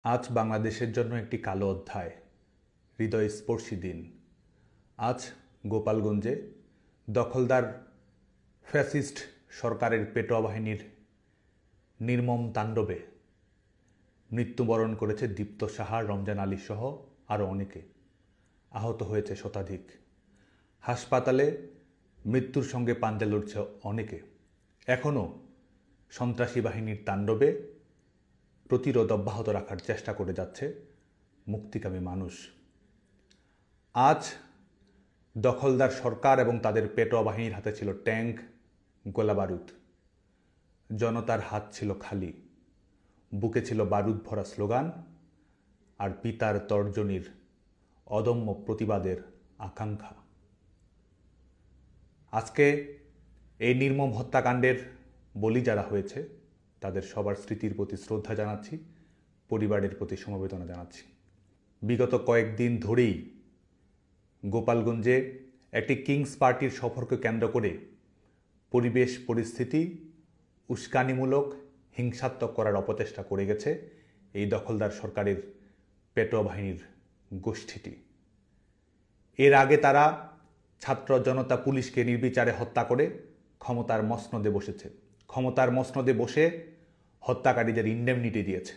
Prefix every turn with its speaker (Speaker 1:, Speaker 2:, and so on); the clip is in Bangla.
Speaker 1: আজ বাংলাদেশের জন্য একটি কালো অধ্যায়, হৃদয়স্পর্শী দিন। আজ গোপালগঞ্জে দখলদার ফ্যাসিস্ট সরকারের পেটোয়া বাহিনীর নির্মম তাণ্ডবে মৃত্যুবরণ করেছে দীপ্ত সাহা, রমজান আলী সহ আরও অনেকে। আহত হয়েছে শতাধিক। হাসপাতালে মৃত্যুর সঙ্গে পাঞ্জা লড়ছে অনেকে। এখনও সন্ত্রাসী বাহিনীর তাণ্ডবে প্রতিরোধ অব্যাহত রাখার চেষ্টা করে যাচ্ছে মুক্তিকামী মানুষ। আজ দখলদার সরকার এবং তাদের পেটোয়া বাহিনীর হাতে ছিল ট্যাঙ্ক, গোলাবারুদ। জনতার হাত ছিল খালি, বুকে ছিল বারুদ ভরা স্লোগান আর পিতার তর্জনীর অদম্য প্রতিবাদের আকাঙ্ক্ষা। আজকে এই নির্মম হত্যাকাণ্ডের বলি যারা হয়েছে তাদের সবার স্মৃতির প্রতি শ্রদ্ধা জানাচ্ছি, পরিবারের প্রতি সমবেদনা জানাচ্ছি। বিগত কয়েকদিন ধরেই গোপালগঞ্জে একটি কিংস পার্টির সফরকে কেন্দ্র করে পরিবেশ পরিস্থিতি উস্কানিমূলক, হিংসাত্মক করার অপচেষ্টা করে গেছে এই দখলদার সরকারের পেটোয়া বাহিনীর গোষ্ঠীটি। এর আগে তারা ছাত্র জনতা পুলিশকে নির্বিচারে হত্যা করে ক্ষমতার মসনদে বসেছে। ক্ষমতার মসনদে বসে হত্যাকারীদের ইন্ডেমনিটি দিয়েছে।